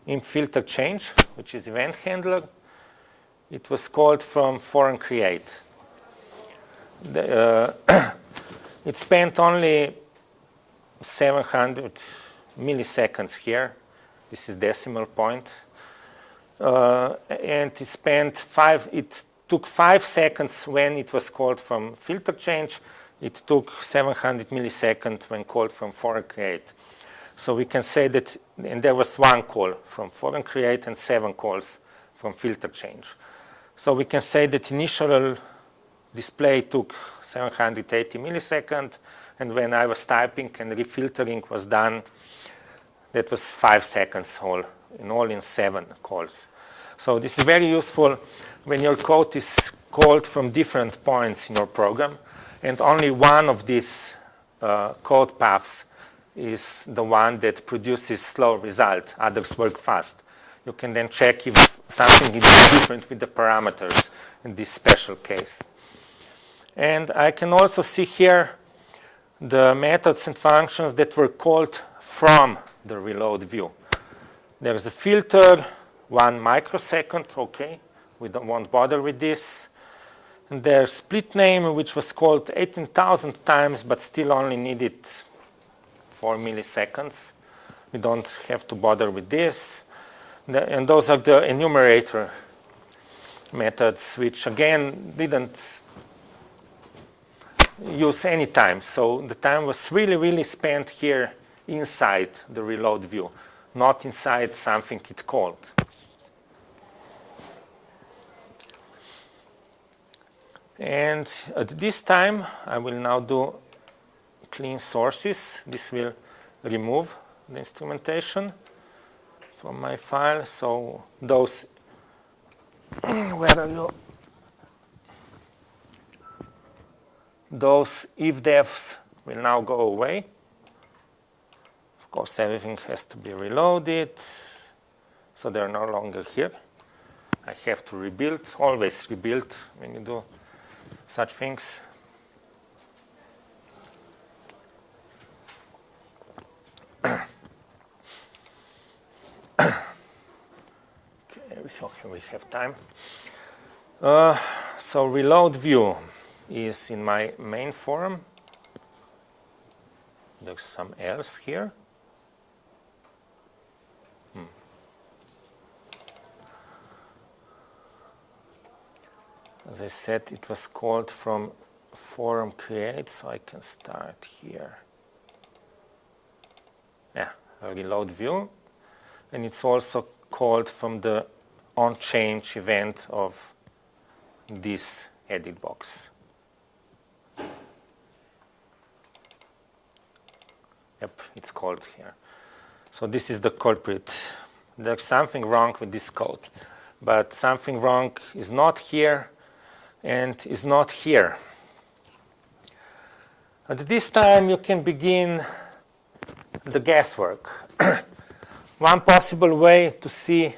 imp filter change, which is event handler. It was called from foreign create. It spent only 700 milliseconds here. This is decimal point. And it took 5 seconds when it was called from filter change. It took 700 milliseconds when called from foreign create. So we can say that, and there was 1 call from foreign create and 7 calls from filter change. So we can say that initial display took 780 milliseconds, and when I was typing and refiltering was done, that was 5 seconds all in 7 calls. So this is very useful when your code is called from different points in your program, and only one of these code paths is the one that produces slow result. Others work fast. You can then check if something is different with the parameters in this special case. And I can also see here the methods and functions that were called from the reload view. There's a filter, 1 microsecond, okay, won't bother with this. And there's split name, which was called 18,000 times, but still only needed 4 milliseconds. We don't have to bother with this. And those are the enumerator methods, which again didn't use any time. So the time was really spent here inside the reload view, not inside something it called. And at this time, I will now do clean sources. This will remove the instrumentation from my file. So those, where are you? Those ITDevs will now go away. Of course, everything has to be reloaded, so they're no longer here. I have to rebuild, always rebuild when you do such things. Okay, we have time. So reload view is in my main forum. There's some else here. As I said, it was called from forum create, so I can start here. Yeah, a reload view. And it's also called from the onChange event of this edit box. Yep, it's called here. So this is the culprit. There's something wrong with this code, but something wrong is not here and is not here. At this time, you can begin the guesswork. One possible way to see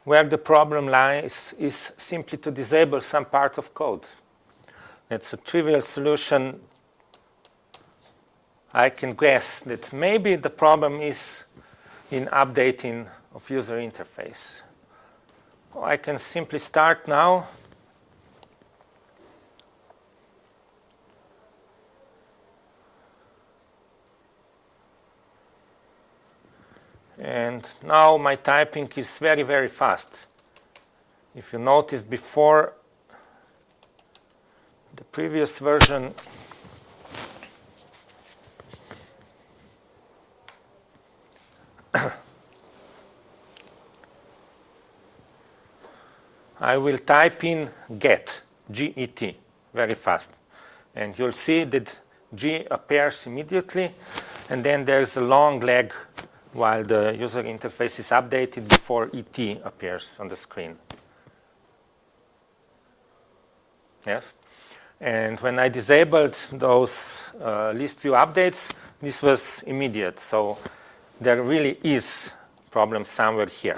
where the problem lies is simply to disable some part of code. It's a trivial solution. I can guess that maybe the problem is in updating of user interface. I can simply start now. And now my typing is very fast. If you noticed before, the previous version I will type in get, G-E-T, very fast. And you'll see that G appears immediately, and then there's a long lag while the user interface is updated before ET appears on the screen. Yes? And when I disabled those list view updates, this was immediate. So there really is a problem somewhere here.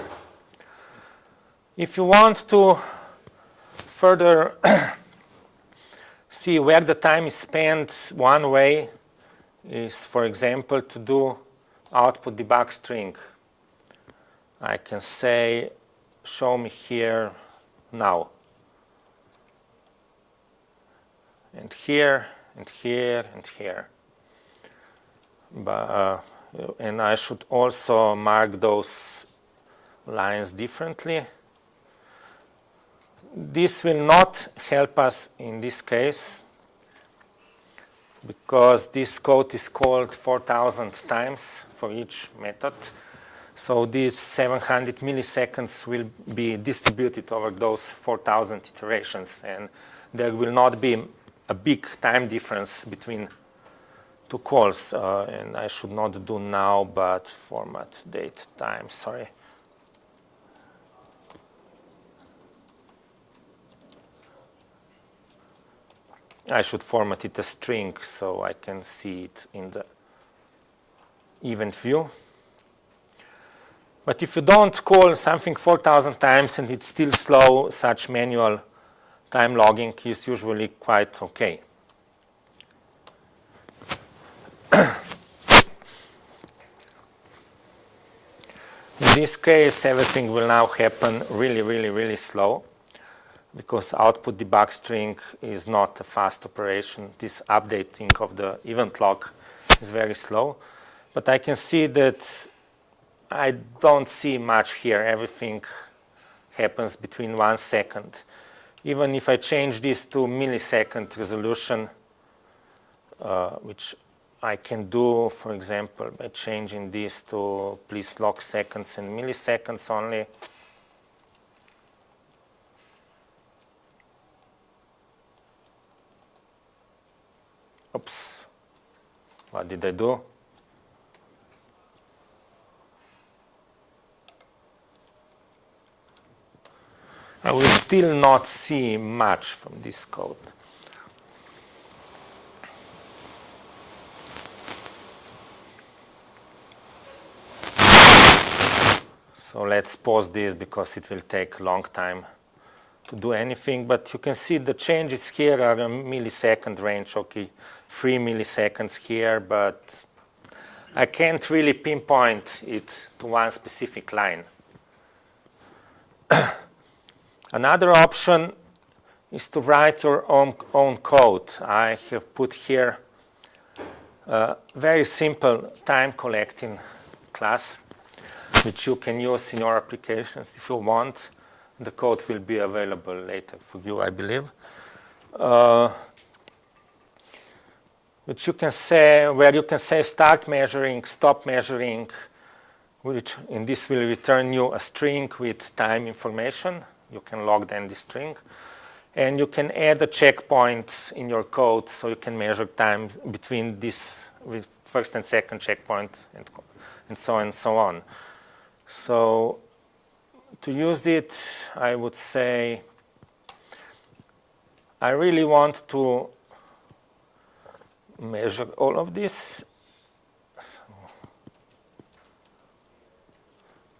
If you want to further see where the time is spent, one way is, for example, to do output debug string. I can say, show me here now. And here, and here, and here. And I should also mark those lines differently. This will not help us in this case, because this code is called 4,000 times for each method. So these 700 milliseconds will be distributed over those 4,000 iterations, and there will not be a big time difference between two calls. And I should not do now, but format date time, sorry. I should format it as string so I can see it in the event view. But if you don't call something 4,000 times and it's still slow, such manual time logging is usually quite okay. In this case, everything will now happen really, really, really slow, because output debug string is not a fast operation. This updating of the event log is very slow. But I can see that I don't see much here. Everything happens between 1 second. Even if I change this to millisecond resolution, which I can do, for example, by changing this to please log seconds and milliseconds only. Oops, what did I do? I will still not see much from this code. So let's pause this because it will take a long time to do anything. But you can see the changes here are a millisecond range. Okay, 3 milliseconds here, but I can't really pinpoint it to one specific line. Another option is to write your own code. I have put here a very simple time collecting class, which you can use in your applications if you want. The code will be available later for you, I believe. Which you can say, where you can say start measuring, stop measuring, which in this will return you a string with time information. You can log then the string. And you can add a checkpoint in your code so you can measure time between this with first and second checkpoint and so on and so on. So to use it, I would say I really want to measure all of this.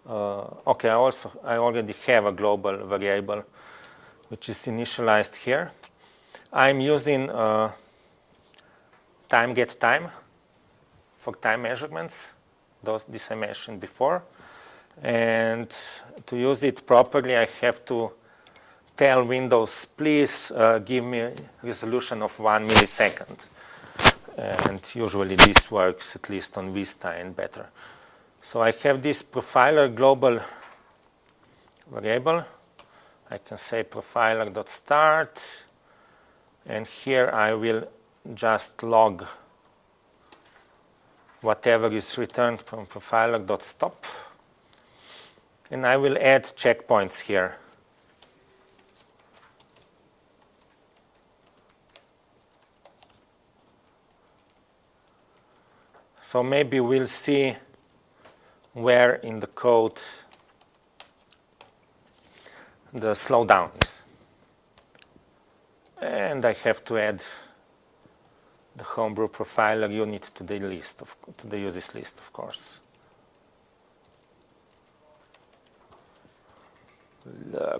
Okay, I already have a global variable which is initialized here. I'm using time get time for time measurements. This I mentioned before. And to use it properly, I have to tell Windows, please give me a resolution of 1 millisecond. And usually this works at least on Vista and better. So I have this profiler global variable. I can say profiler.start. And here I will just log whatever is returned from profiler.stop. And I will add checkpoints here. So maybe we'll see where in the code the slowdown is. And I have to add the homebrew profiler unit to the list, to the uses list, of course. Lur.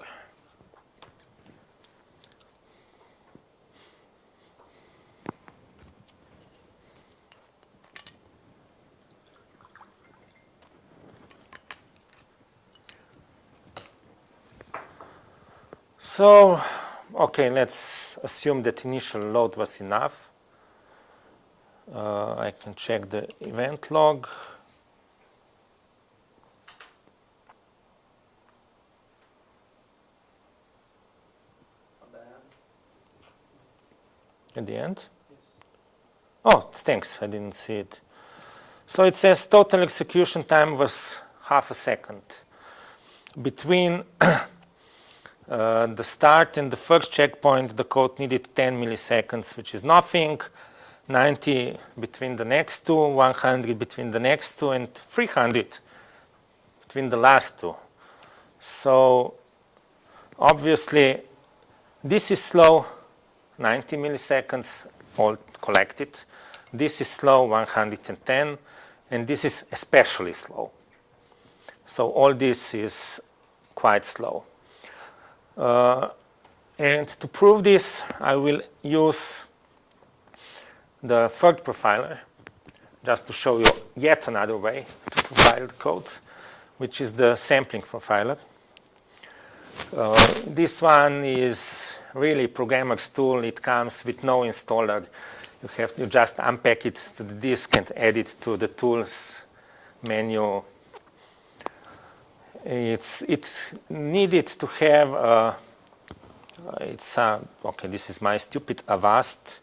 So, okay, let's assume that initial load was enough. I can check the event log. At the end? Yes. Oh, thanks, I didn't see it. So it says total execution time was half a second. Between the start and the first checkpoint, the code needed 10 milliseconds, which is nothing. 90 between the next two, 100 between the next two, and 300 between the last two. So obviously, this is slow, 90 milliseconds, all collected. This is slow, 110, and this is especially slow. So all this is quite slow. And to prove this, I will use the third profiler, just to show you yet another way to profile the code, which is the sampling profiler. This one is really programmer's tool. It comes with no installer. You have to just unpack it to the disk and add it to the tools menu. It needed to have okay, this is my stupid Avast.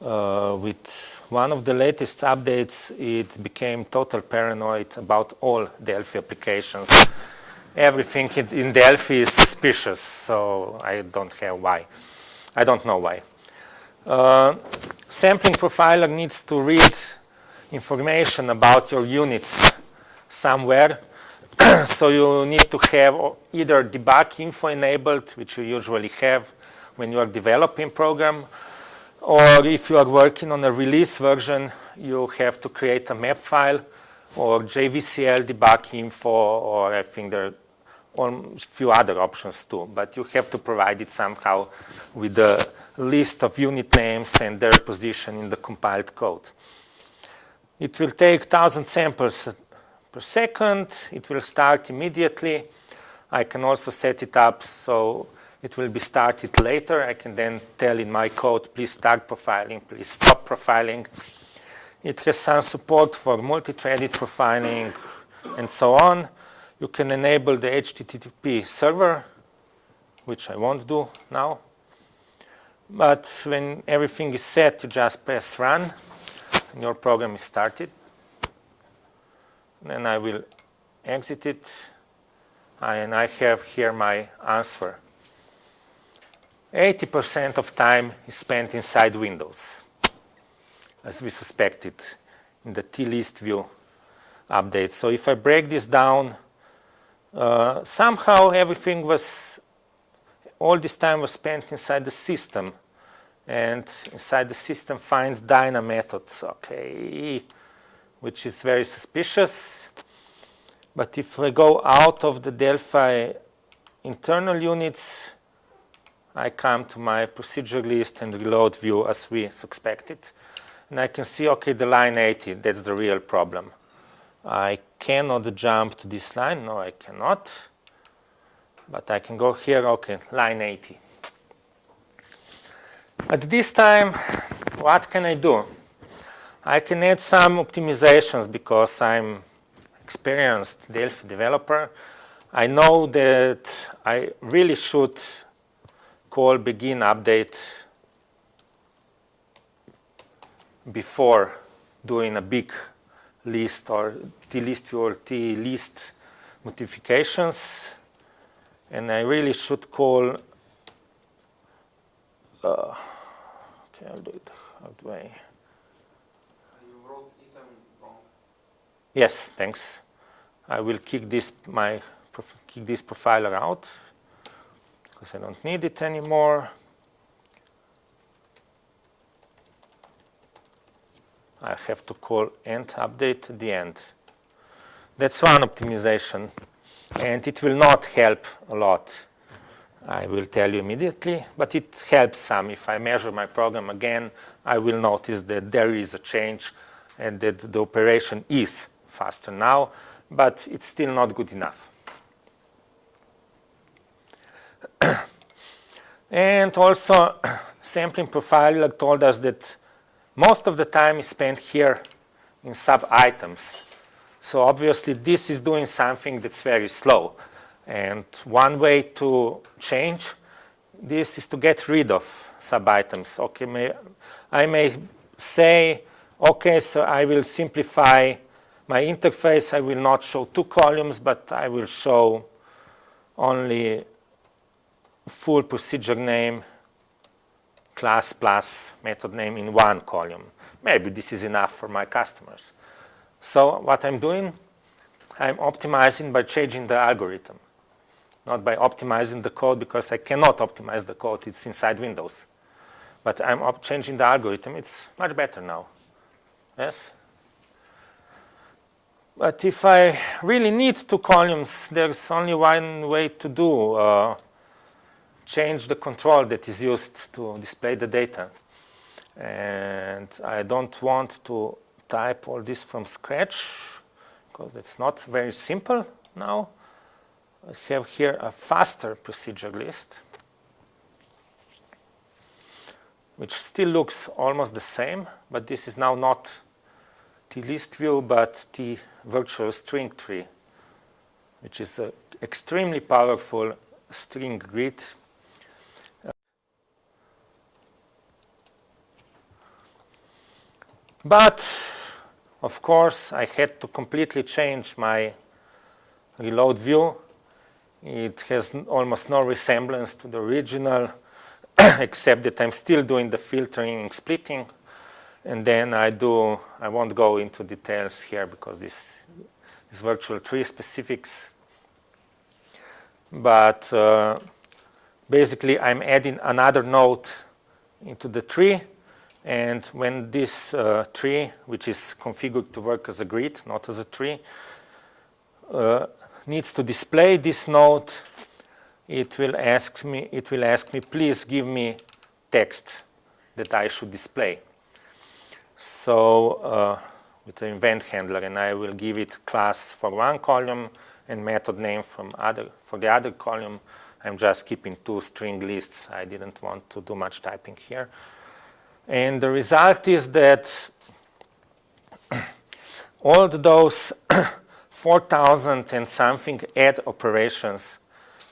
With one of the latest updates, it became total paranoid about all Delphi applications. Everything in Delphi is suspicious, so I don't know why. Sampling profiler needs to read information about your units somewhere. So you need to have either debug info enabled, which you usually have when you are developing program, or if you are working on a release version, you have to create a map file or JVCL debug info, or I think there are a few other options too. But you have to provide it somehow with a list of unit names and their position in the compiled code. It will take 1,000 samples per second. It will start immediately. I can also set it up so it will be started later. I can then tell in my code, please start profiling, please stop profiling. It has some support for multi-threaded profiling and so on. You can enable the HTTP server, which I won't do now. But when everything is set, you just press run, and your program is started. Then I will exit it, and I have here my answer. 80% of time is spent inside Windows, as we suspected in the T-list view update. So if I break this down, somehow everything was, all this time was spent inside the system, and inside the system finds Dyna methods, okay, which is very suspicious. But if I go out of the Delphi internal units, I come to my procedure list and reload view as we suspected. And I can see, okay, the line 80, that's the real problem. I cannot jump to this line. No, I cannot. But I can go here, okay, line 80. At this time, what can I do? I can add some optimizations because I'm experienced Delphi developer. I know that I really should call begin update before doing a big list or T-list view or T-list modifications. And I really should call, okay, I'll do it, how do I? You wrote item wrong. Yes, thanks. I will kick this profiler out because I don't need it anymore. I have to call end update at the end. That's one optimization, and it will not help a lot. I will tell you immediately, but it helps some. If I measure my program again, I will notice that there is a change and that the operation is faster now, but it's still not good enough. And also, sampling profiler told us that most of the time is spent here in sub-items. So obviously, this is doing something that's very slow. And one way to change this is to get rid of sub-items. Okay, I may say, okay, so I will simplify my interface. I will not show 2 columns, but I will show only full procedure name, class plus method name in 1 column. Maybe this is enough for my customers. So what I'm doing, I'm optimizing by changing the algorithm, not by optimizing the code, because I cannot optimize the code. It's inside Windows. But I'm changing the algorithm. It's much better now. Yes? But if I really need 2 columns, there's only one way to do. Change the control that is used to display the data. And I don't want to type all this from scratch, because that's not very simple now. I have here a faster procedure list, which still looks almost the same, but this is now not the list view, but the virtual string tree, which is an extremely powerful string grid. But, of course, I had to completely change my reload view. It has almost no resemblance to the original, except that I'm still doing the filtering and splitting. And then I won't go into details here because this is virtual tree specifics. But basically, I'm adding another node into the tree. And when this tree, which is configured to work as a grid, not as a tree, needs to display this node, it will ask me, please give me text that I should display. So with the event handler, and I will give it class for 1 column and method name for the other column. I'm just keeping 2 string lists. I didn't want to do much typing here. And the result is that all those 4,000 and something add operations,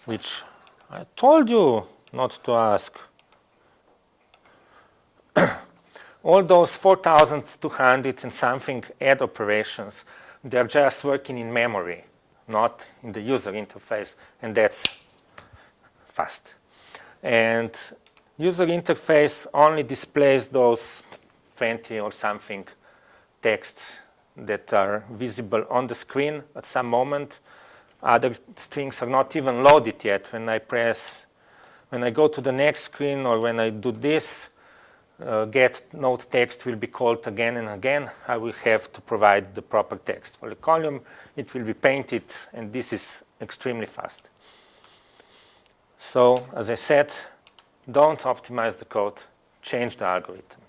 which I told you not to ask. All those 4,200 and something add operations, they're just working in memory, not in the user interface, and that's fast. And user interface only displays those 20 or something texts that are visible on the screen at some moment. Other strings are not even loaded yet. When I go to the next screen, or when I do this, get node text will be called again and again. I will have to provide the proper text. For the column, it will be painted, and this is extremely fast. So, as I said, don't optimize the code, change the algorithm.